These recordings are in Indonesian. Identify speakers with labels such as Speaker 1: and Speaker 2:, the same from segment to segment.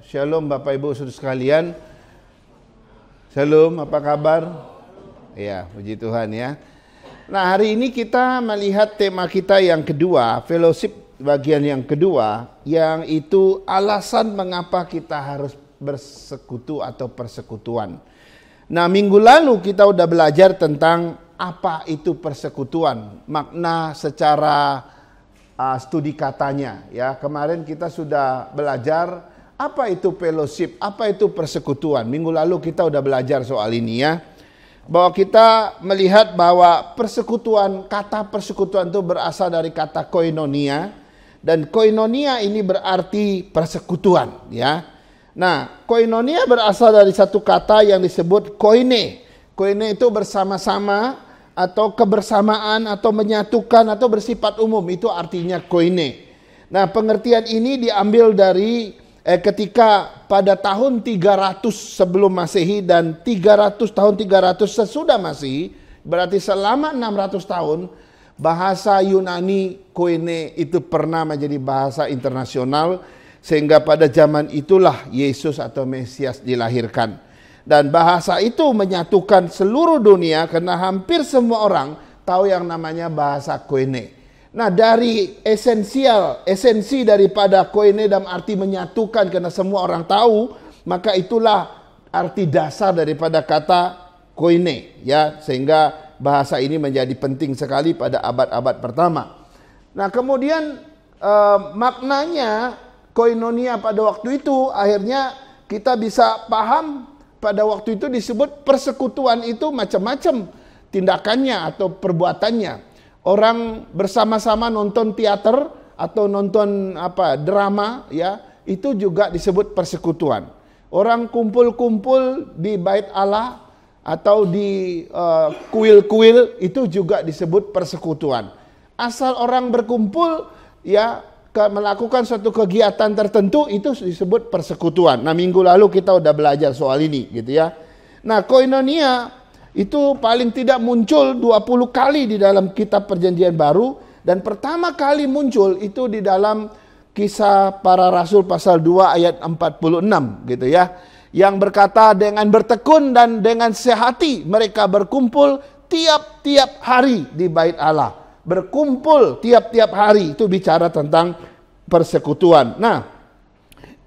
Speaker 1: Shalom Bapak Ibu Saudara sekalian. Shalom, apa kabar? Ya, puji Tuhan ya. Nah, hari ini kita melihat tema kita yang kedua, fellowship bagian yang kedua, yang itu alasan mengapa kita harus bersekutu atau persekutuan. Nah, minggu lalu kita udah belajar tentang apa itu persekutuan, makna secara studi katanya ya. Kemarin kita sudah belajar apa itu fellowship, apa itu persekutuan. Minggu lalu kita udah belajar soal ini ya. Bahwa kita melihat bahwa persekutuan, kata persekutuan itu berasal dari kata koinonia, dan koinonia ini berarti persekutuan ya. Nah, koinonia berasal dari satu kata yang disebut koine. Koine itu bersama-sama atau kebersamaan atau menyatukan atau bersifat umum, itu artinya koine. Nah, pengertian ini diambil dari ketika pada tahun 300 sebelum Masehi dan 300 sesudah Masehi, berarti selama 600 tahun bahasa Yunani koine itu pernah menjadi bahasa internasional, sehingga pada zaman itulah Yesus atau Mesias dilahirkan. Dan bahasa itu menyatukan seluruh dunia karena hampir semua orang tahu yang namanya bahasa koine. Nah, dari esensi daripada koine dalam arti menyatukan karena semua orang tahu, maka itulah arti dasar daripada kata koine ya, sehingga bahasa ini menjadi penting sekali pada abad-abad pertama. Nah, kemudian maknanya koinonia pada waktu itu akhirnya kita bisa paham. Pada waktu itu disebut persekutuan itu macam-macam tindakannya atau perbuatannya. Orang bersama-sama nonton teater atau nonton drama ya, itu juga disebut persekutuan. Orang kumpul-kumpul di bait Allah atau di kuil-kuil itu juga disebut persekutuan. Asal orang berkumpul ya melakukan suatu kegiatan tertentu itu disebut persekutuan. Nah, minggu lalu kita udah belajar soal ini gitu ya. Nah, koinonia itu paling tidak muncul 20 kali di dalam kitab Perjanjian Baru, dan pertama kali muncul itu di dalam Kisah Para Rasul pasal 2 ayat 46 gitu ya. Yang berkata, dengan bertekun dan dengan sehati mereka berkumpul tiap-tiap hari di bait Allah. Berkumpul tiap-tiap hari, itu bicara tentang persekutuan. Nah,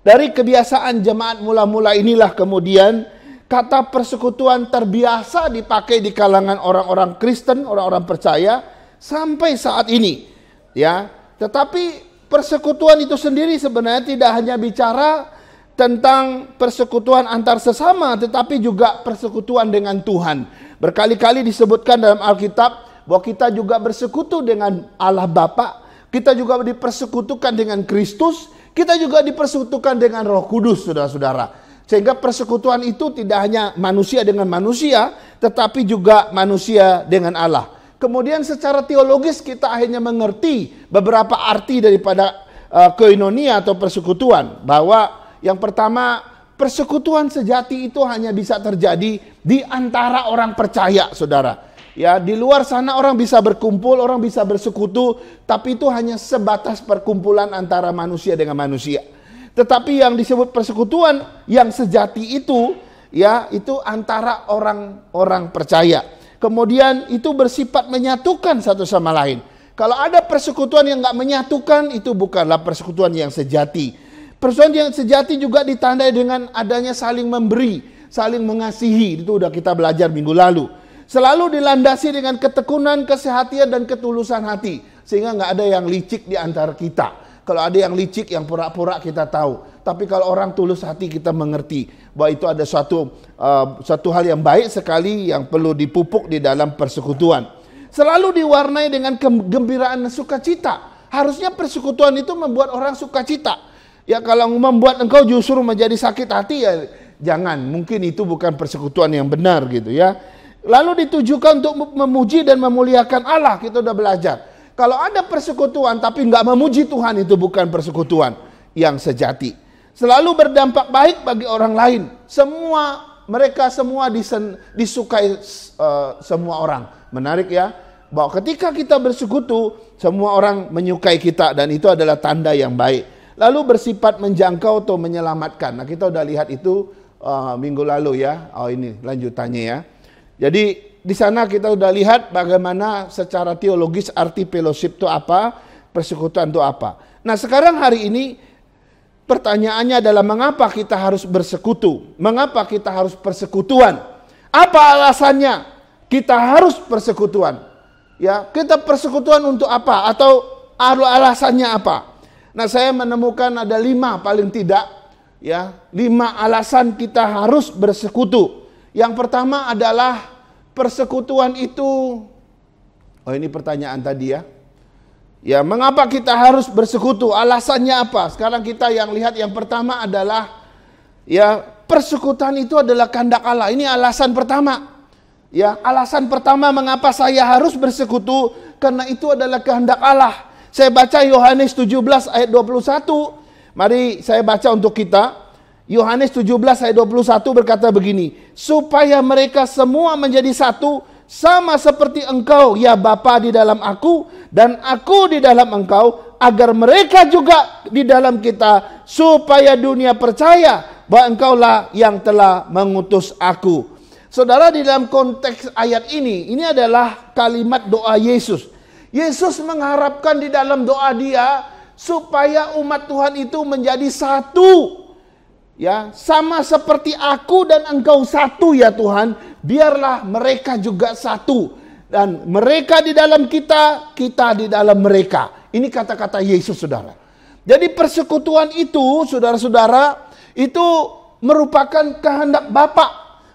Speaker 1: dari kebiasaan jemaat mula-mula inilah kemudian kata persekutuan terbiasa dipakai di kalangan orang-orang Kristen, orang-orang percaya sampai saat ini. Ya, tetapi persekutuan itu sendiri sebenarnya tidak hanya bicara tentang persekutuan antar sesama, tetapi juga persekutuan dengan Tuhan. Berkali-kali disebutkan dalam Alkitab bahwa kita juga bersekutu dengan Allah Bapa, kita juga dipersekutukan dengan Kristus, kita juga dipersekutukan dengan Roh Kudus, saudara-saudara. Sehingga persekutuan itu tidak hanya manusia dengan manusia, tetapi juga manusia dengan Allah. Kemudian secara teologis kita akhirnya mengerti beberapa arti daripada koinonia atau persekutuan. Bahwa yang pertama, persekutuan sejati itu hanya bisa terjadi di antara orang percaya, saudara. Ya, di luar sana orang bisa berkumpul, orang bisa bersekutu, tapi itu hanya sebatas perkumpulan antara manusia dengan manusia. Tetapi yang disebut persekutuan yang sejati itu, ya, itu antara orang-orang percaya. Kemudian itu bersifat menyatukan satu sama lain. Kalau ada persekutuan yang nggak menyatukan, itu bukanlah persekutuan yang sejati. Persekutuan yang sejati juga ditandai dengan adanya saling memberi, saling mengasihi. Itu udah kita belajar minggu lalu. Selalu dilandasi dengan ketekunan, kesehatian, dan ketulusan hati. Sehingga nggak ada yang licik di antara kita. Kalau ada yang licik, yang pura-pura kita tahu. Tapi kalau orang tulus hati kita mengerti bahwa itu ada suatu hal yang baik sekali yang perlu dipupuk di dalam persekutuan. Selalu diwarnai dengan kegembiraan dan sukacita. Harusnya persekutuan itu membuat orang sukacita. Ya, kalau membuat engkau justru menjadi sakit hati, ya jangan. Mungkin itu bukan persekutuan yang benar gitu ya. Lalu ditujukan untuk memuji dan memuliakan Allah, kita udah belajar. Kalau ada persekutuan tapi nggak memuji Tuhan, itu bukan persekutuan yang sejati. Selalu berdampak baik bagi orang lain. Mereka semua disukai semua orang. Menarik ya, bahwa ketika kita bersekutu, semua orang menyukai kita dan itu adalah tanda yang baik. lalu bersifat menjangkau atau menyelamatkan. Nah, kita udah lihat itu minggu lalu ya. Oh, ini lanjutannya ya. Jadi di sana kita udah lihat bagaimana secara teologis arti fellowship itu apa, persekutuan itu apa. Nah, sekarang hari ini pertanyaannya adalah mengapa kita harus bersekutu? Mengapa kita harus persekutuan? Apa alasannya kita harus persekutuan? Ya, kita persekutuan untuk apa? Atau alasannya apa? Nah, saya menemukan ada 5 paling tidak, ya, 5 alasan kita harus bersekutu. Yang pertama adalah persekutuan itu, oh ini pertanyaan tadi ya. Ya, mengapa kita harus bersekutu? Alasannya apa? Sekarang kita yang lihat yang pertama adalah ya, persekutuan itu adalah kehendak Allah. Ini alasan pertama. Ya, alasan pertama mengapa saya harus bersekutu, karena itu adalah kehendak Allah. Saya baca Yohanes 17 ayat 21. Mari saya baca untuk kita. Yohanes 17 ayat 21 berkata begini, supaya mereka semua menjadi satu, sama seperti engkau ya Bapa di dalam aku dan aku di dalam engkau, agar mereka juga di dalam kita, supaya dunia percaya bahwa engkaulah yang telah mengutus aku. Saudara, di dalam konteks ayat ini adalah kalimat doa Yesus. Yesus mengharapkan di dalam doa dia supaya umat Tuhan itu menjadi satu. Ya, sama seperti aku dan engkau satu ya Tuhan, biarlah mereka juga satu. Dan mereka di dalam kita, kita di dalam mereka. Ini kata-kata Yesus, saudara. Jadi persekutuan itu, saudara-saudara, itu merupakan kehendak Bapa.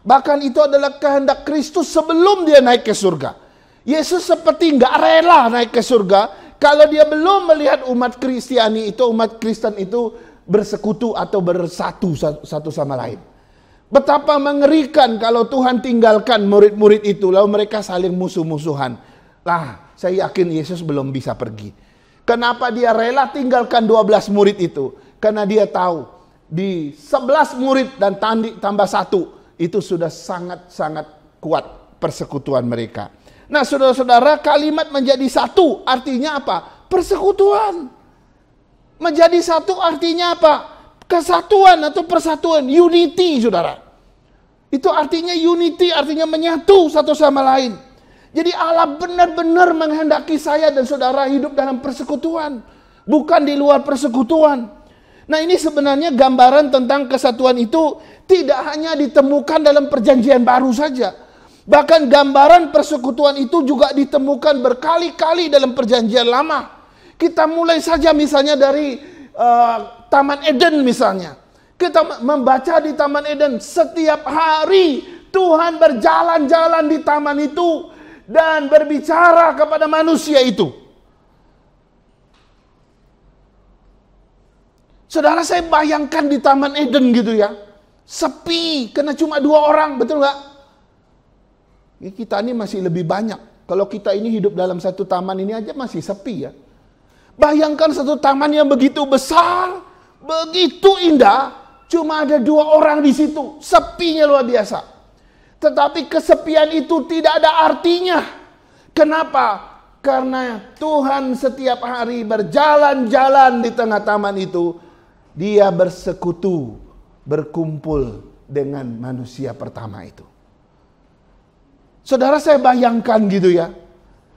Speaker 1: Bahkan itu adalah kehendak Kristus sebelum dia naik ke surga. Yesus seperti nggak rela naik ke surga kalau dia belum melihat umat Kristiani itu, umat Kristen itu bersekutu atau bersatu satu sama lain. Betapa mengerikan kalau Tuhan tinggalkan murid-murid itu lalu mereka saling musuh-musuhan. Lah, saya yakin Yesus belum bisa pergi. Kenapa dia rela tinggalkan 12 murid itu? Karena dia tahu di 11 murid dan tambah 1 itu sudah sangat-sangat kuat persekutuan mereka. Nah, saudara-saudara, kalimat menjadi satu artinya apa? Persekutuan. Menjadi satu artinya apa? Kesatuan atau persatuan, unity, saudara. Itu artinya unity, artinya menyatu satu sama lain. Jadi Allah benar-benar menghendaki saya dan saudara hidup dalam persekutuan, bukan di luar persekutuan. Nah, ini sebenarnya gambaran tentang kesatuan itu tidak hanya ditemukan dalam perjanjian baru saja. Bahkan gambaran persekutuan itu juga ditemukan berkali-kali dalam perjanjian lama. Kita mulai saja misalnya dari Taman Eden misalnya. Kita membaca di Taman Eden, setiap hari Tuhan berjalan-jalan di taman itu dan berbicara kepada manusia itu. Saudara, saya bayangkan di Taman Eden gitu ya, sepi karena cuma 2 orang, betul nggak? Kita ini masih lebih banyak. Kalau kita ini hidup dalam satu taman ini aja masih sepi ya. Bayangkan satu taman yang begitu besar, begitu indah, cuma ada 2 orang di situ, sepinya luar biasa. Tetapi kesepian itu tidak ada artinya. Kenapa? Karena Tuhan setiap hari berjalan-jalan di tengah taman itu, dia bersekutu, berkumpul dengan manusia pertama itu. Saudara, saya bayangkan gitu ya.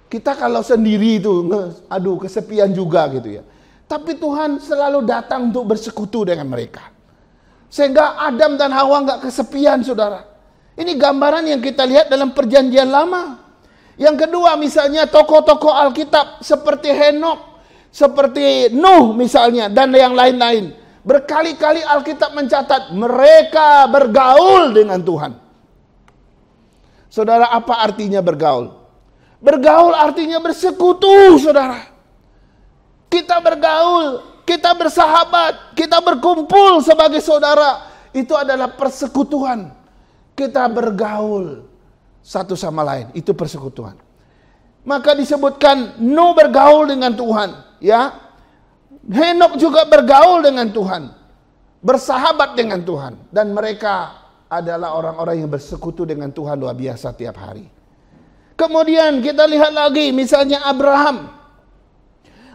Speaker 1: Kita kalau sendiri itu, aduh kesepian juga gitu ya. Tapi Tuhan selalu datang untuk bersekutu dengan mereka. Sehingga Adam dan Hawa nggak kesepian, saudara. Ini gambaran yang kita lihat dalam perjanjian lama. Yang kedua misalnya tokoh-tokoh Alkitab seperti Henokh, seperti Nuh misalnya, dan yang lain-lain. Berkali-kali Alkitab mencatat mereka bergaul dengan Tuhan. Saudara, apa artinya bergaul? Bergaul artinya bersekutu, saudara. Kita bergaul, kita bersahabat, kita berkumpul sebagai saudara. Itu adalah persekutuan. Kita bergaul satu sama lain, itu persekutuan. Maka disebutkan Nuh bergaul dengan Tuhan, ya. Henokh juga bergaul dengan Tuhan, bersahabat dengan Tuhan, dan mereka adalah orang-orang yang bersekutu dengan Tuhan luar biasa tiap hari. Kemudian kita lihat lagi misalnya Abraham.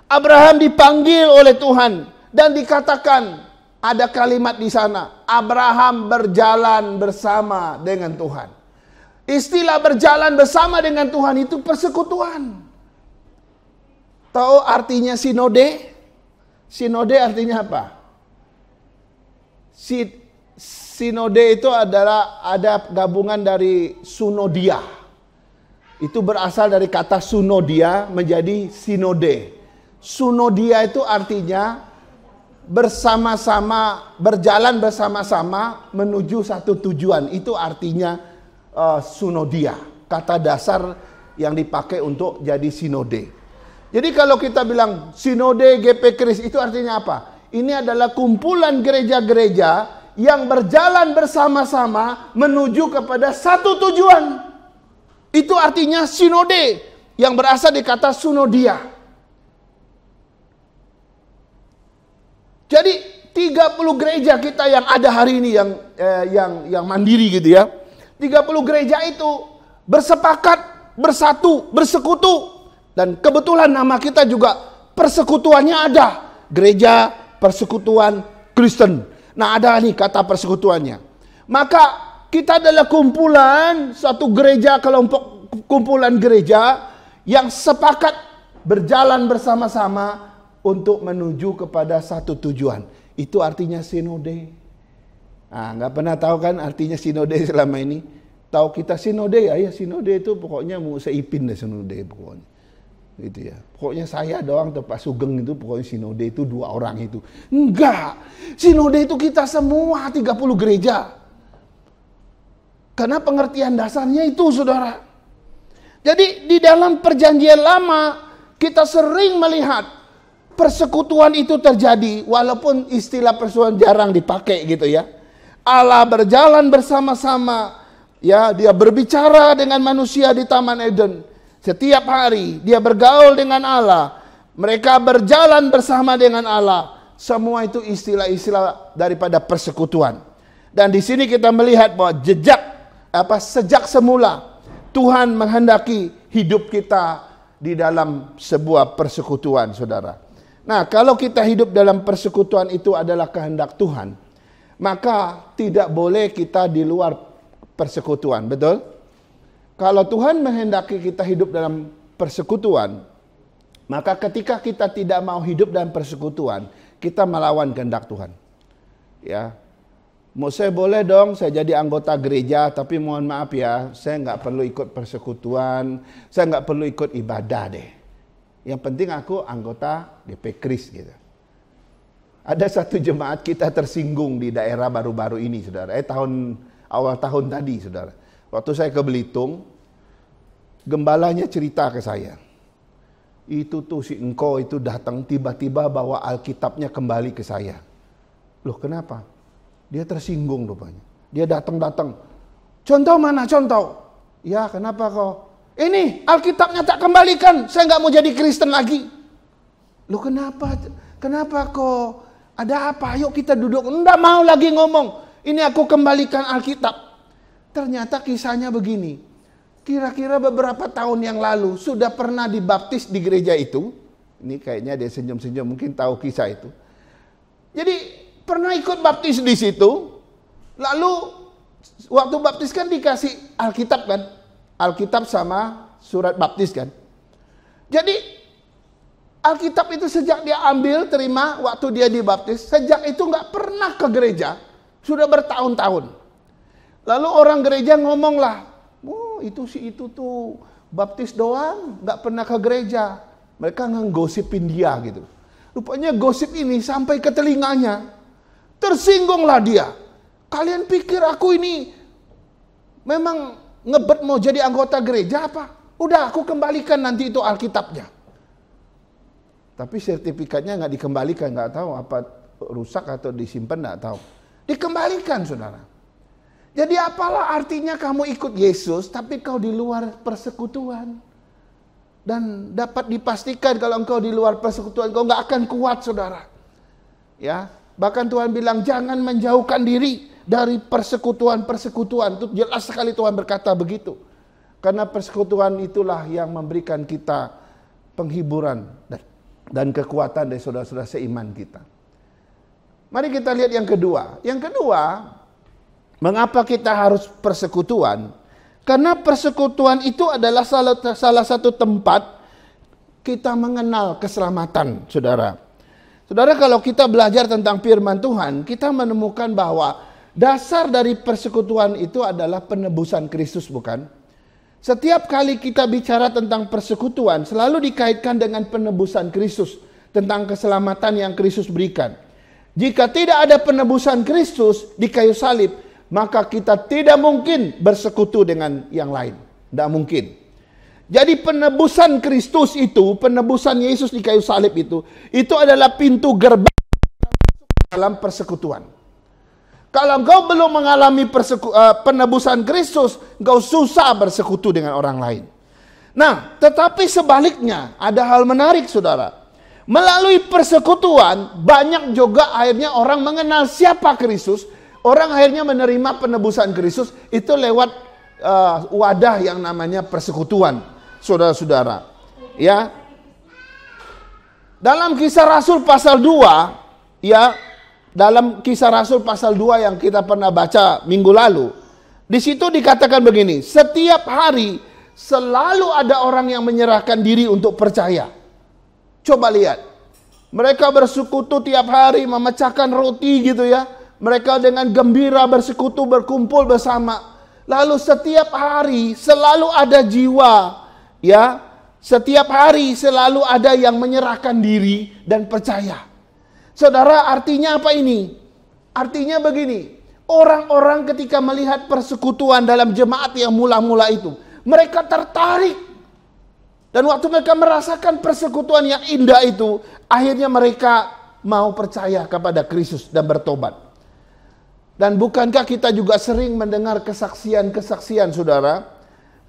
Speaker 1: Abraham dipanggil oleh Tuhan Dan dikatakan, ada kalimat di sana, Abraham berjalan bersama dengan Tuhan. Istilah berjalan bersama dengan Tuhan itu persekutuan. Tahu artinya sinode? Sinode artinya apa? Sinode itu adalah ada gabungan dari sunodia. Itu berasal dari kata sunodia menjadi sinode. Sunodia itu artinya bersama-sama, berjalan bersama-sama menuju satu tujuan. Itu artinya sunodia. Kata dasar yang dipakai untuk jadi sinode. Jadi kalau kita bilang sinode GP Kris itu artinya apa? Ini adalah kumpulan gereja-gereja yang berjalan bersama-sama menuju kepada satu tujuan. Itu artinya sinode yang berasal dari kata sunodia. Jadi 30 gereja kita yang ada hari ini yang mandiri gitu ya. 30 gereja itu bersepakat, bersatu, bersekutu. Dan kebetulan nama kita juga persekutuannya ada. Gereja Persekutuan Kristen. Nah ada nih kata persekutuannya. Maka kita adalah kumpulan, satu gereja, kelompok kumpulan gereja yang sepakat berjalan bersama-sama untuk menuju kepada satu tujuan. Itu artinya sinode. Nah, nggak pernah tahu kan artinya sinode selama ini? Tahu kita sinode ya sinode itu pokoknya mau seipin deh sinode pokoknya. Gitu ya. Pokoknya saya doang atau Pak Sugeng itu pokoknya sinode itu 2 orang itu. Enggak. Sinode itu kita semua 30 gereja. Karena pengertian dasarnya itu saudara. Jadi di dalam perjanjian lama kita sering melihat persekutuan itu terjadi walaupun istilah persekutuan jarang dipakai gitu ya. Allah berjalan bersama-sama ya, dia berbicara dengan manusia di Taman Eden. Setiap hari dia bergaul dengan Allah. Mereka berjalan bersama dengan Allah. Semua itu istilah-istilah daripada persekutuan. Dan di sini kita melihat bahwa sejak semula Tuhan menghendaki hidup kita di dalam sebuah persekutuan, saudara. Nah, kalau kita hidup dalam persekutuan itu adalah kehendak Tuhan, maka tidak boleh kita di luar persekutuan, betul? Kalau Tuhan menghendaki kita hidup dalam persekutuan, maka ketika kita tidak mau hidup dalam persekutuan, kita melawan kehendak Tuhan. Ya, saya boleh dong saya jadi anggota gereja, tapi mohon maaf ya, saya nggak perlu ikut persekutuan, saya nggak perlu ikut ibadah deh. Yang penting aku anggota GP Kris gitu. Ada satu jemaat kita tersinggung di daerah baru-baru ini, saudara. Awal tahun tadi, saudara. Waktu saya ke Belitung, gembalanya cerita ke saya. Itu tuh si engkau itu datang tiba-tiba bawa Alkitabnya kembali ke saya. Loh kenapa? Dia tersinggung rupanya. Dia datang-datang. Contoh mana contoh? Ya kenapa kau? Ini Alkitabnya tak kembalikan. Saya nggak mau jadi Kristen lagi. Loh kenapa? Kenapa kok? Ada apa? Yuk kita duduk. Nggak mau lagi ngomong. Ini aku kembalikan Alkitab. Ternyata kisahnya begini. Kira-kira beberapa tahun yang lalu sudah pernah dibaptis di gereja itu. Ini kayaknya dia senyum-senyum. Mungkin tahu kisah itu. Jadi pernah ikut baptis di situ. Lalu waktu baptis kan dikasih Alkitab kan. Alkitab sama surat baptis kan. Jadi Alkitab itu sejak dia ambil, terima waktu dia dibaptis, sejak itu nggak pernah ke gereja, sudah bertahun-tahun. Lalu orang gereja ngomong lah, itu tuh baptis doang, nggak pernah ke gereja. Mereka nggosipin dia gitu. Rupanya gosip ini sampai ke telinganya, tersinggunglah dia. Kalian pikir aku ini memang ngebet mau jadi anggota gereja apa? Udah aku kembalikan nanti itu Alkitabnya. Tapi sertifikatnya nggak dikembalikan, nggak tahu apa rusak atau disimpan, nggak tahu. Dikembalikan saudara. Jadi apalah artinya kamu ikut Yesus tapi kau di luar persekutuan. Dan dapat dipastikan kalau engkau di luar persekutuan kau nggak akan kuat saudara. Ya, bahkan Tuhan bilang jangan menjauhkan diri dari persekutuan-persekutuan. Itu jelas sekali Tuhan berkata begitu. Karena persekutuan itulah yang memberikan kita penghiburan dan kekuatan dari saudara-saudara seiman kita. Mari kita lihat yang kedua. Yang kedua, mengapa kita harus persekutuan? Karena persekutuan itu adalah salah satu tempat kita mengenal keselamatan, saudara. Saudara, kalau kita belajar tentang firman Tuhan, kita menemukan bahwa dasar dari persekutuan itu adalah penebusan Kristus, bukan? Setiap kali kita bicara tentang persekutuan, selalu dikaitkan dengan penebusan Kristus, tentang keselamatan yang Kristus berikan. Jika tidak ada penebusan Kristus di kayu salib, maka kita tidak mungkin bersekutu dengan yang lain. Tidak mungkin. Jadi penebusan Kristus itu, penebusan Yesus di kayu salib itu adalah pintu gerbang dalam persekutuan. Kalau engkau belum mengalami penebusan Kristus, engkau susah bersekutu dengan orang lain. Nah, tetapi sebaliknya, ada hal menarik, saudara. Melalui persekutuan, banyak juga akhirnya orang mengenal siapa Kristus. Orang akhirnya menerima penebusan Kristus itu lewat wadah yang namanya persekutuan, saudara-saudara. Ya, dalam Kisah Rasul pasal 2, ya, dalam Kisah Rasul pasal 2 yang kita pernah baca minggu lalu, di situ dikatakan begini, setiap hari selalu ada orang yang menyerahkan diri untuk percaya. Coba lihat, mereka bersekutu tiap hari, memecahkan roti gitu ya. Mereka dengan gembira bersekutu, berkumpul bersama. Lalu setiap hari selalu ada jiwa, ya. Setiap hari selalu ada yang menyerahkan diri dan percaya. Saudara, artinya apa ini? Artinya begini, orang-orang ketika melihat persekutuan dalam jemaat yang mula-mula itu, mereka tertarik. Dan waktu mereka merasakan persekutuan yang indah itu, akhirnya mereka mau percaya kepada Kristus dan bertobat. Dan bukankah kita juga sering mendengar kesaksian-kesaksian, saudara,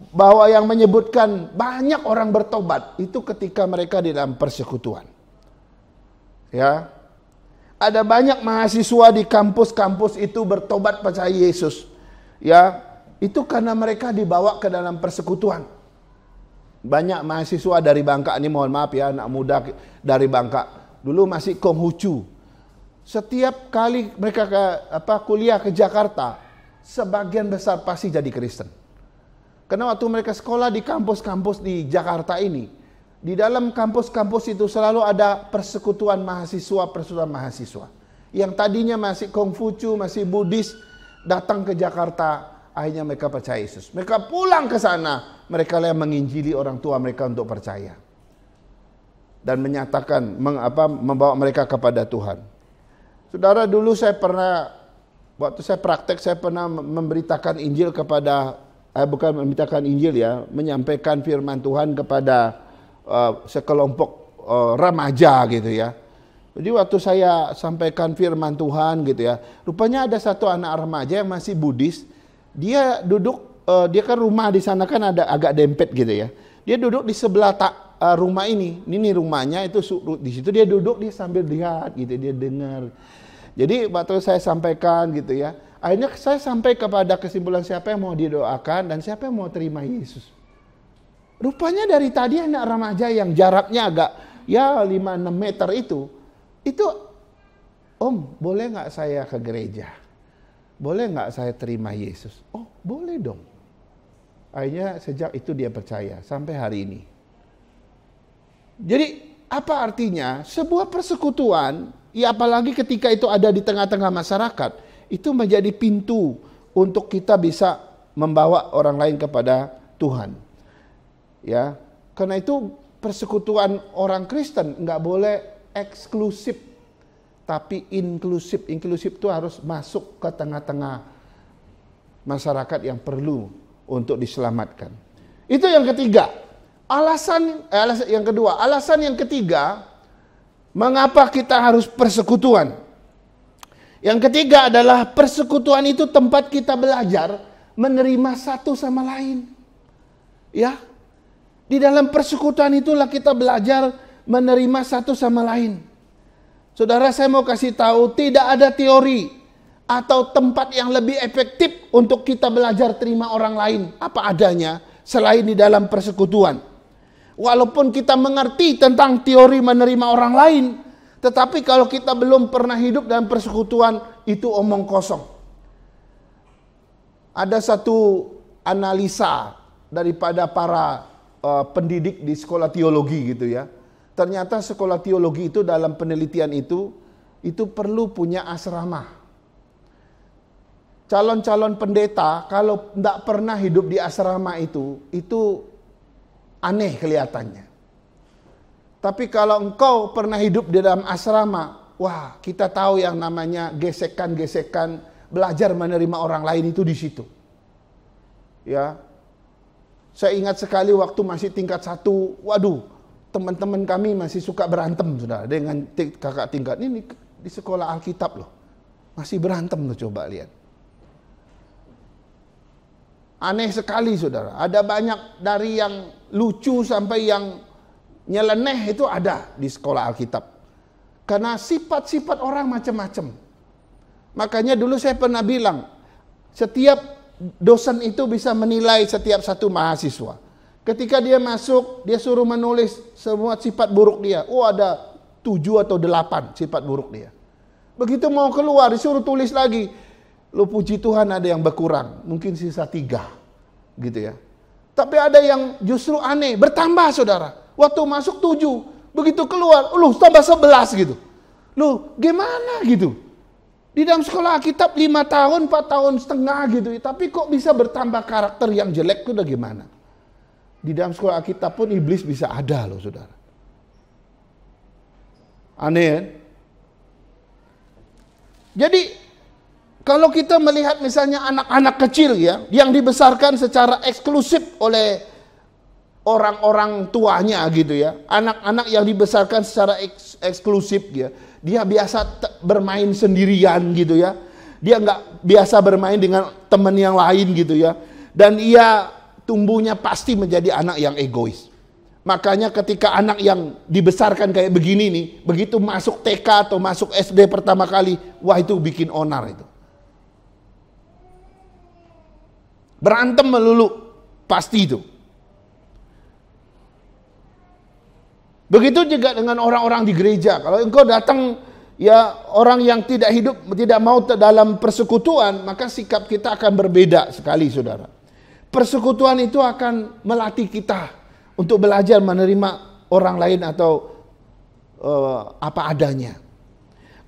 Speaker 1: bahwa yang menyebutkan banyak orang bertobat itu ketika mereka di dalam persekutuan. Ya, ada banyak mahasiswa di kampus-kampus itu bertobat percaya Yesus. Ya, itu karena mereka dibawa ke dalam persekutuan. Banyak mahasiswa dari Bangka, ini mohon maaf ya, anak muda dari Bangka, dulu masih Konghucu. Setiap kali mereka kuliah ke Jakarta, sebagian besar pasti jadi Kristen. Karena waktu mereka sekolah di kampus-kampus di Jakarta ini, di dalam kampus-kampus itu selalu ada persekutuan mahasiswa. Yang tadinya masih Konghucu, masih Buddhis, datang ke Jakarta, akhirnya mereka percaya Yesus. Mereka pulang ke sana, mereka yang menginjili orang tua mereka untuk percaya. Dan menyatakan, membawa mereka kepada Tuhan. Saudara, dulu saya pernah, waktu saya praktek, saya pernah memberitakan Injil kepada, bukan memberitakan Injil ya, menyampaikan firman Tuhan kepada sekelompok remaja gitu ya. Jadi waktu saya sampaikan firman Tuhan gitu ya, rupanya ada satu anak remaja yang masih Buddhis. Dia duduk, dia kan rumah di sana kan ada agak dempet gitu ya. Dia duduk di sebelah rumah ini rumahnya itu di situ dia duduk, dia sambil lihat gitu, dia dengar. Jadi waktu saya sampaikan gitu ya, akhirnya saya sampai kepada kesimpulan siapa yang mau didoakan dan siapa yang mau terima Yesus. Rupanya dari tadi anak remaja yang jaraknya agak ya 5-6 meter itu, Om, boleh nggak saya ke gereja? Boleh nggak saya terima Yesus? Oh, boleh dong. Akhirnya sejak itu dia percaya sampai hari ini. Jadi apa artinya? Sebuah persekutuan, ya apalagi ketika itu ada di tengah-tengah masyarakat, itu menjadi pintu untuk kita bisa membawa orang lain kepada Tuhan. Ya, karena itu persekutuan orang Kristen nggak boleh eksklusif, tapi inklusif. Inklusif itu harus masuk ke tengah-tengah masyarakat yang perlu untuk diselamatkan. Itu yang ketiga. Alasan yang ketiga, mengapa kita harus persekutuan? Yang ketiga adalah persekutuan itu tempat kita belajar menerima satu sama lain. Ya. Di dalam persekutuan itulah kita belajar menerima satu sama lain. Saudara, saya mau kasih tahu, tidak ada teori atau tempat yang lebih efektif untuk kita belajar terima orang lain apa adanya selain di dalam persekutuan. Walaupun kita mengerti tentang teori menerima orang lain, Tetapi kalau kita belum pernah hidup dalam persekutuan, itu omong kosong. Ada satu analisa daripada para pendidik di sekolah teologi gitu ya. Ternyata sekolah teologi itu dalam penelitian itu perlu punya asrama. Calon-calon pendeta kalau tidak pernah hidup di asrama itu aneh kelihatannya. Tapi kalau engkau pernah hidup di dalam asrama, wah, kita tahu yang namanya gesekan-gesekan, belajar menerima orang lain itu di situ. Ya. Saya ingat sekali waktu masih tingkat 1, waduh, teman-teman kami masih suka berantem sudah dengan kakak tingkat ini di sekolah Alkitab loh. Masih berantem loh, coba lihat. Aneh sekali saudara. Ada banyak dari yang lucu sampai yang nyeleneh itu ada di sekolah Alkitab. Karena sifat-sifat orang macam-macam. Makanya dulu saya pernah bilang, setiap dosen itu bisa menilai setiap satu mahasiswa. Ketika dia masuk, dia suruh menulis semua sifat buruk dia. Oh, ada 7 atau 8 sifat buruk dia. Begitu mau keluar, disuruh tulis lagi. Lu puji Tuhan ada yang berkurang, mungkin sisa 3. Gitu ya. Tapi ada yang justru aneh, bertambah saudara. Waktu masuk 7, begitu keluar, lu tambah 11 gitu. Lu gimana gitu? Di dalam sekolah Alkitab 5 tahun, 4 tahun setengah gitu. Tapi kok bisa bertambah karakter yang jelek itu udah gimana? Di dalam sekolah Alkitab pun iblis bisa ada loh saudara. Aneh kan? Jadi kalau kita melihat misalnya anak-anak kecil ya, yang dibesarkan secara eksklusif oleh orang-orang tuanya gitu ya. Anak-anak yang dibesarkan secara eksklusif ya. Dia biasa bermain sendirian gitu ya. Dia nggak biasa bermain dengan teman yang lain gitu ya. Dan ia tumbuhnya pasti menjadi anak yang egois. Makanya ketika anak yang dibesarkan kayak begini nih, begitu masuk TK atau masuk SD pertama kali, wah itu bikin onar itu. Berantem melulu, pasti itu. Begitu juga dengan orang-orang di gereja. Kalau engkau datang ya orang yang tidak hidup, tidak mau dalam persekutuan, maka sikap kita akan berbeda sekali saudara. Persekutuan itu akan melatih kita untuk belajar menerima orang lain atau apa adanya.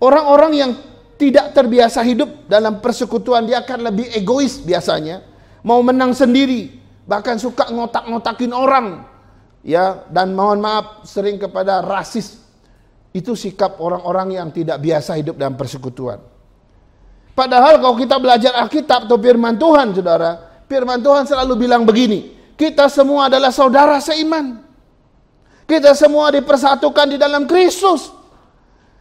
Speaker 1: Orang-orang yang tidak terbiasa hidup dalam persekutuan, dia akan lebih egois biasanya, mau menang sendiri, bahkan suka ngotak-ngotakin orang. Ya, dan mohon maaf sering kepada rasis. Itu sikap orang-orang yang tidak biasa hidup dalam persekutuan. Padahal kalau kita belajar Alkitab atau firman Tuhan saudara, firman Tuhan selalu bilang begini, kita semua adalah saudara seiman. Kita semua dipersatukan di dalam Kristus.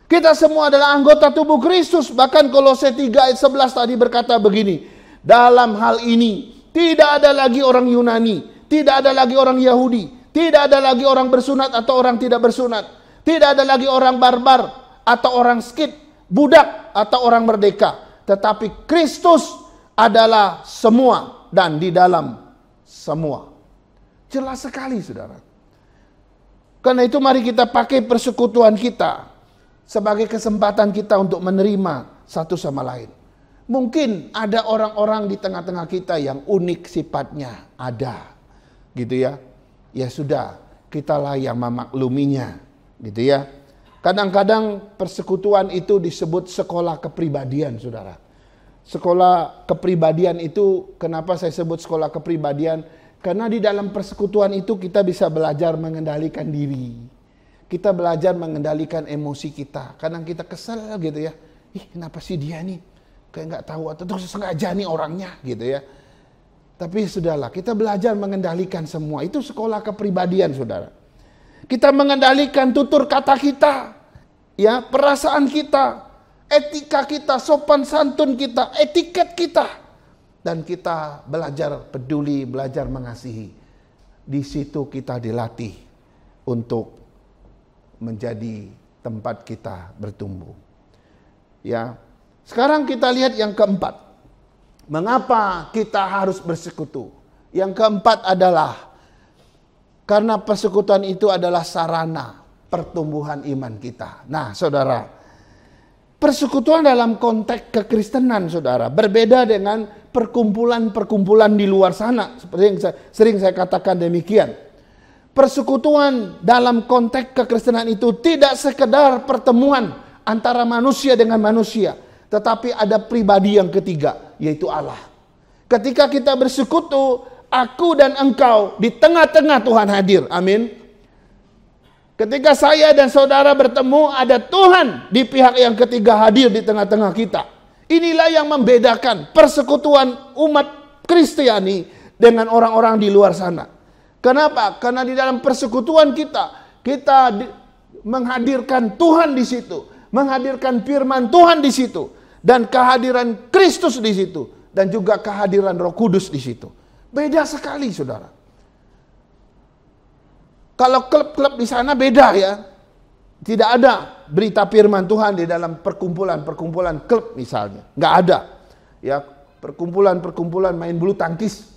Speaker 1: Kita semua adalah anggota tubuh Kristus. Bahkan Kolose 3 ayat 11 tadi berkata begini, dalam hal ini tidak ada lagi orang Yunani, tidak ada lagi orang Yahudi, tidak ada lagi orang bersunat atau orang tidak bersunat. Tidak ada lagi orang barbar atau orang skit, budak atau orang merdeka. Tetapi Kristus adalah semua dan di dalam semua. Jelas sekali saudara. Karena itu mari kita pakai persekutuan kita sebagai kesempatan kita untuk menerima satu sama lain. Mungkin ada orang-orang di tengah-tengah kita yang unik sifatnya, ada. Gitu ya. Ya sudah, kitalah yang memakluminya, gitu ya. Kadang-kadang persekutuan itu disebut sekolah kepribadian, saudara. Sekolah kepribadian itu, kenapa saya sebut sekolah kepribadian? Karena di dalam persekutuan itu kita bisa belajar mengendalikan diri. Kita belajar mengendalikan emosi kita. Kadang kita kesel gitu ya. Ih, kenapa sih dia nih? Kayak nggak tahu atau terus sengaja nih orangnya, gitu ya. Tapi sudahlah, kita belajar mengendalikan semua. Itu sekolah kepribadian, saudara. Kita mengendalikan tutur kata kita, ya, perasaan kita, etika kita, sopan santun kita, etiket kita. Dan kita belajar peduli, belajar mengasihi. Di situ kita dilatih untuk menjadi tempat kita bertumbuh. Ya. Sekarang kita lihat yang keempat. Mengapa kita harus bersekutu? Yang keempat adalah karena persekutuan itu adalah sarana pertumbuhan iman kita. Nah, saudara, persekutuan dalam konteks kekristenan, saudara, berbeda dengan perkumpulan-perkumpulan di luar sana. Seperti yang sering saya katakan demikian. Persekutuan dalam konteks kekristenan itu tidak sekedar pertemuan antara manusia dengan manusia, tetapi ada pribadi yang ketiga, yaitu Allah. Ketika kita bersekutu, aku dan engkau di tengah-tengah Tuhan hadir. Amin. Ketika saya dan saudara bertemu, ada Tuhan di pihak yang ketiga hadir di tengah-tengah kita. Inilah yang membedakan persekutuan umat Kristiani dengan orang-orang di luar sana. Kenapa? Karena di dalam persekutuan kita menghadirkan Tuhan di situ, menghadirkan firman Tuhan di situ, dan kehadiran Kristus di situ, dan juga kehadiran Roh Kudus di situ. Beda sekali, saudara. Kalau klub-klub di sana beda ya. Tidak ada berita firman Tuhan di dalam perkumpulan klub misalnya. Nggak ada. Ya, perkumpulan main bulu tangkis.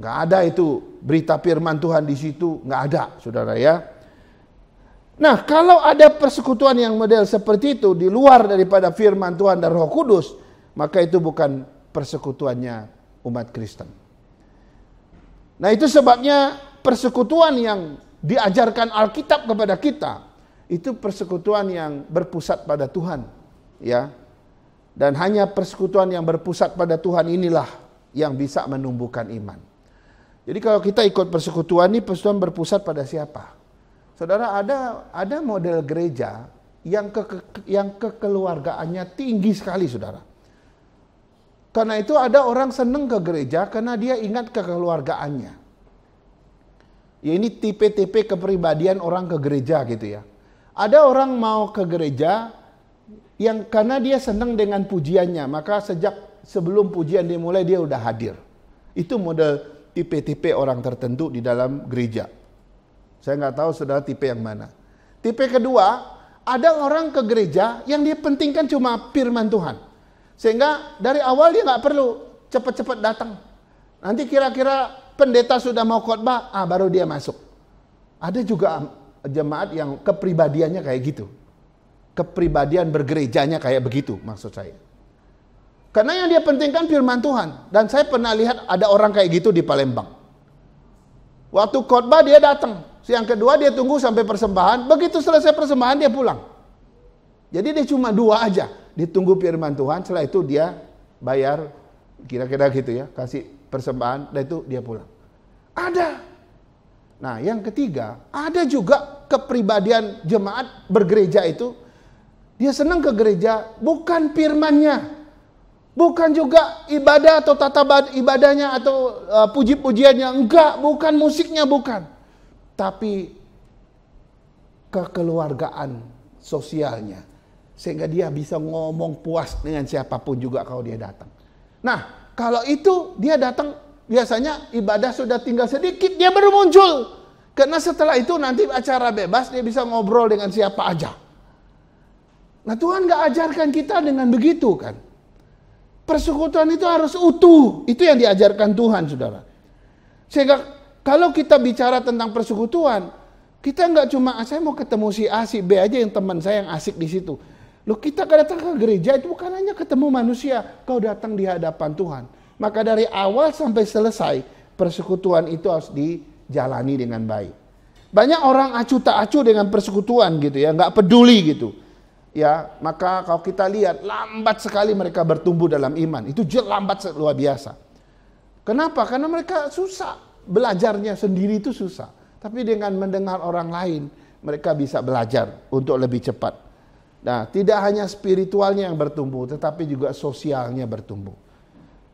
Speaker 1: Nggak ada itu berita firman Tuhan di situ. Nggak ada, saudara ya. Nah, kalau ada persekutuan yang model seperti itu di luar daripada firman Tuhan dan Roh Kudus, maka itu bukan persekutuannya umat Kristen. Nah, itu sebabnya persekutuan yang diajarkan Alkitab kepada kita itu persekutuan yang berpusat pada Tuhan, ya. Dan hanya persekutuan yang berpusat pada Tuhan inilah yang bisa menumbuhkan iman. Jadi kalau kita ikut persekutuan ini, persekutuan berpusat pada siapa? Saudara, ada model gereja yang kekeluargaannya tinggi sekali, saudara. Karena itu ada orang senang ke gereja karena dia ingat kekeluargaannya. Ya, ini tipe-tipe kepribadian orang ke gereja gitu ya. Ada orang mau ke gereja yang karena dia senang dengan pujiannya, maka sejak sebelum pujian dimulai dia udah hadir. Itu model tipe-tipe orang tertentu di dalam gereja. Saya nggak tahu saudara tipe yang mana. Tipe kedua, ada orang ke gereja yang dia pentingkan cuma firman Tuhan. Sehingga dari awal dia nggak perlu cepat-cepat datang. Nanti kira-kira pendeta sudah mau khotbah, baru dia masuk. Ada juga jemaat yang kepribadiannya kayak gitu. Kepribadian bergerejanya kayak begitu maksud saya. Karena yang dia pentingkan firman Tuhan. Dan saya pernah lihat ada orang kayak gitu di Palembang. Waktu khotbah dia datang. Yang kedua dia tunggu sampai persembahan. Begitu selesai persembahan dia pulang. Jadi dia cuma 2 aja. Ditunggu firman Tuhan, setelah itu dia bayar. Kira-kira gitu ya. Kasih persembahan, dan itu dia pulang. Ada. Nah, yang ketiga, ada juga kepribadian jemaat bergereja itu, dia senang ke gereja bukan firmannya, bukan juga ibadah atau tata ibadahnya atau puji-pujiannya, enggak, bukan musiknya, bukan. Tapi kekeluargaan sosialnya, sehingga dia bisa ngomong puas dengan siapapun juga kalau dia datang. Nah, kalau itu dia datang, biasanya ibadah sudah tinggal sedikit, dia baru muncul. Karena setelah itu nanti acara bebas, dia bisa ngobrol dengan siapa aja. Nah, Tuhan gak ajarkan kita dengan begitu kan. Persekutuan itu harus utuh. Itu yang diajarkan Tuhan, saudara. Sehingga kalau kita bicara tentang persekutuan, kita gak cuma, saya mau ketemu si A, si B aja yang teman saya yang asik di situ. Loh, kita datang ke gereja itu bukan hanya ketemu manusia, kau datang di hadapan Tuhan. Maka dari awal sampai selesai, persekutuan itu harus dijalani dengan baik. Banyak orang acuh tak acuh dengan persekutuan gitu ya, nggak peduli gitu. Ya, maka kalau kita lihat lambat sekali mereka bertumbuh dalam iman. Itu lambat luar biasa. Kenapa? Karena mereka susah. Belajarnya sendiri itu susah. Tapi dengan mendengar orang lain, mereka bisa belajar untuk lebih cepat. Nah, tidak hanya spiritualnya yang bertumbuh, tetapi juga sosialnya bertumbuh.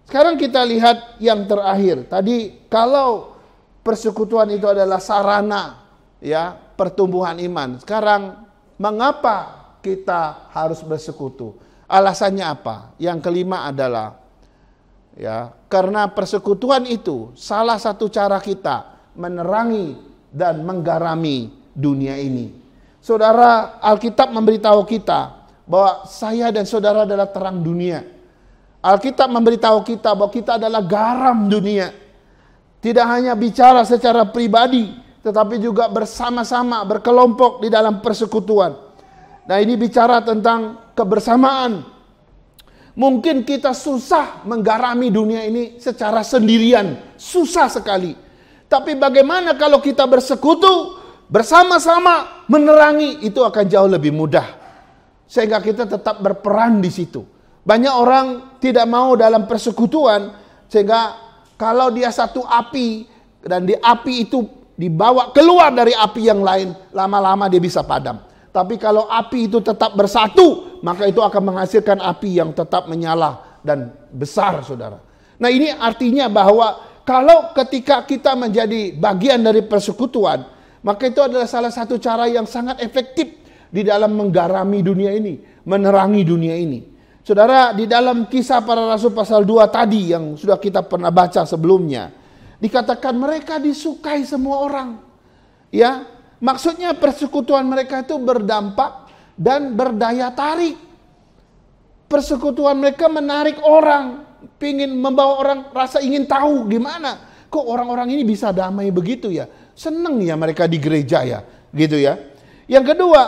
Speaker 1: Sekarang kita lihat yang terakhir. Tadi kalau persekutuan itu adalah sarana ya pertumbuhan iman. Sekarang mengapa kita harus bersekutu? Alasannya apa? Yang kelima adalah ya karena persekutuan itu salah satu cara kita menerangi dan menggarami dunia ini. Saudara, Alkitab memberitahu kita bahwa saya dan saudara adalah terang dunia. Alkitab memberitahu kita bahwa kita adalah garam dunia. Tidak hanya bicara secara pribadi, tetapi juga bersama-sama, berkelompok di dalam persekutuan. Nah, ini bicara tentang kebersamaan. Mungkin kita susah menggarami dunia ini secara sendirian, susah sekali. Tapi bagaimana kalau kita bersekutu, bersama-sama menerangi, itu akan jauh lebih mudah. Sehingga kita tetap berperan di situ. Banyak orang tidak mau dalam persekutuan, sehingga kalau dia satu api, dan di api itu dibawa keluar dari api yang lain, lama-lama dia bisa padam. Tapi kalau api itu tetap bersatu, maka itu akan menghasilkan api yang tetap menyala dan besar, saudara. Nah, ini artinya bahwa kalau ketika kita menjadi bagian dari persekutuan, maka itu adalah salah satu cara yang sangat efektif di dalam menggarami dunia ini, menerangi dunia ini. Saudara, di dalam Kisah Para Rasul pasal 2 tadi yang sudah kita pernah baca sebelumnya, dikatakan mereka disukai semua orang. Ya, maksudnya persekutuan mereka itu berdampak dan berdaya tarik. Persekutuan mereka menarik orang, ingin membawa orang rasa ingin tahu gimana kok orang-orang ini bisa damai begitu ya. Seneng ya mereka di gereja ya, gitu ya. Yang kedua,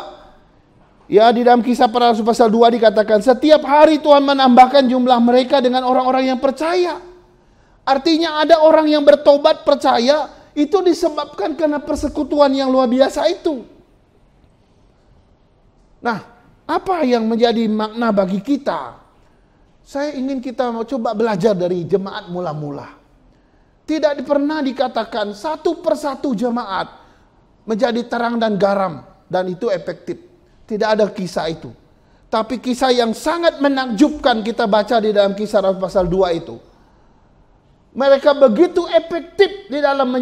Speaker 1: ya di dalam Kisah Para Rasul pasal 2 dikatakan setiap hari Tuhan menambahkan jumlah mereka dengan orang-orang yang percaya. Artinya ada orang yang bertobat percaya, itu disebabkan karena persekutuan yang luar biasa itu. Nah, apa yang menjadi makna bagi kita? Saya ingin kita mau coba belajar dari jemaat mula-mula. Tidak pernah dikatakan satu persatu jemaat menjadi terang dan garam, dan itu efektif. Tidak ada kisah itu. Tapi kisah yang sangat menakjubkan kita baca di dalam Kisah Rasul pasal 2 itu. Mereka begitu efektif di dalam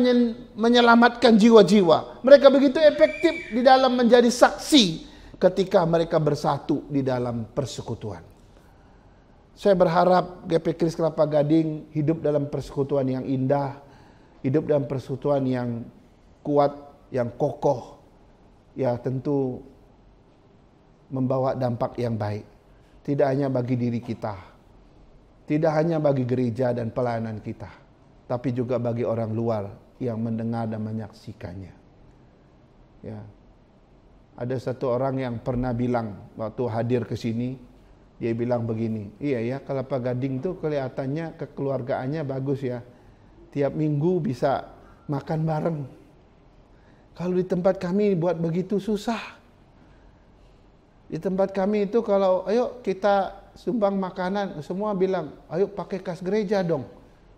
Speaker 1: menyelamatkan jiwa-jiwa. Mereka begitu efektif di dalam menjadi saksi ketika mereka bersatu di dalam persekutuan. Saya berharap GP Kris Kelapa Gading hidup dalam persekutuan yang indah, hidup dalam persekutuan yang kuat, yang kokoh. Ya, tentu membawa dampak yang baik. Tidak hanya bagi diri kita, tidak hanya bagi gereja dan pelayanan kita, tapi juga bagi orang luar yang mendengar dan menyaksikannya. Ya. Ada satu orang yang pernah bilang waktu hadir ke sini, dia bilang begini, iya ya, Kelapa Gading tuh kelihatannya kekeluargaannya bagus ya. Tiap minggu bisa makan bareng. Kalau di tempat kami buat begitu susah. Di tempat kami itu kalau ayo kita sumbang makanan, semua bilang, ayo pakai kas gereja dong.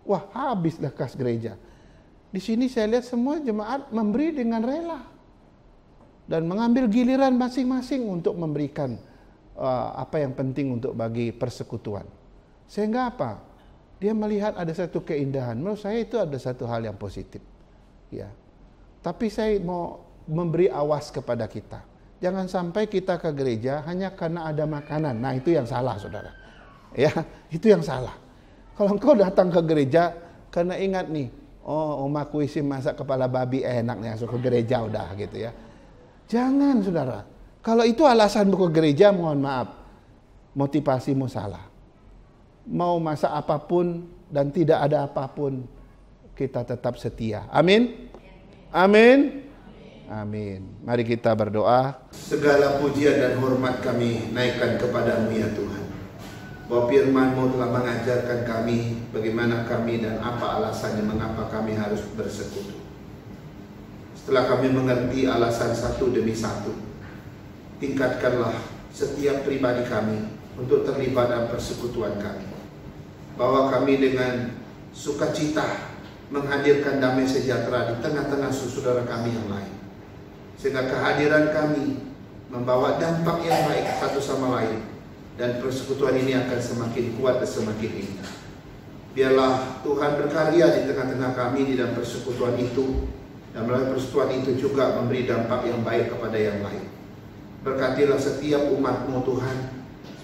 Speaker 1: Wah, habislah kas gereja. Di sini saya lihat semua jemaat memberi dengan rela. Dan mengambil giliran masing-masing untuk memberikan apa yang penting untuk bagi persekutuan. Sehingga apa? Dia melihat ada satu keindahan. Menurut saya itu ada satu hal yang positif. Ya. Tapi saya mau memberi awas kepada kita. Jangan sampai kita ke gereja hanya karena ada makanan. Nah, itu yang salah, saudara. Ya, itu yang salah. Kalau engkau datang ke gereja karena ingat nih, oh, omaku isi masak kepala babi enak nih, masuk ke gereja udah gitu ya. Jangan, saudara. Kalau itu alasanmu ke gereja, mohon maaf, motivasimu salah. Mau masak apapun dan tidak ada apapun, kita tetap setia. Amin. Amin. Amin. Mari kita berdoa. Segala pujian dan hormat kami naikkan kepadamu ya Tuhan. Bahwa firman-Mu telah mengajarkan kami bagaimana kami dan apa alasannya mengapa kami harus bersekutu. Setelah kami mengerti alasan satu demi satu, tingkatkanlah setiap pribadi kami untuk terlibat dalam persekutuan kami. Bahwa kami dengan sukacita menghadirkan damai sejahtera di tengah-tengah saudara kami yang lain. Sehingga kehadiran kami membawa dampak yang baik satu sama lain. Dan persekutuan ini akan semakin kuat dan semakin indah. Biarlah Tuhan berkarya di tengah-tengah kami di dalam persekutuan itu. Dan melalui persekutuan itu juga memberi dampak yang baik kepada yang lain. Berkatilah setiap umat-Mu Tuhan.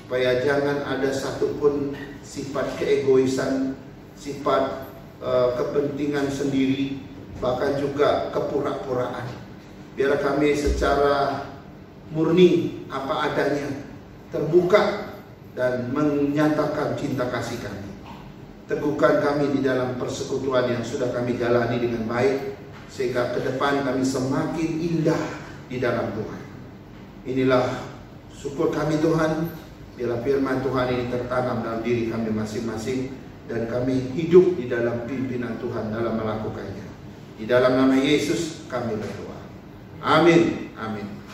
Speaker 1: Supaya jangan ada satupun sifat keegoisan, sifat kepentingan sendiri, bahkan juga kepura-puraan. Biar kami secara murni apa adanya, terbuka dan menyatakan cinta kasih kami. Teguhkan kami di dalam persekutuan yang sudah kami jalani dengan baik, sehingga ke depan kami semakin indah di dalam Tuhan. Inilah syukur kami Tuhan, bila firman Tuhan ini tertanam dalam diri kami masing-masing, dan kami hidup di dalam pimpinan Tuhan dalam melakukannya. Di dalam nama Yesus kami berdoa. Amin. Amin.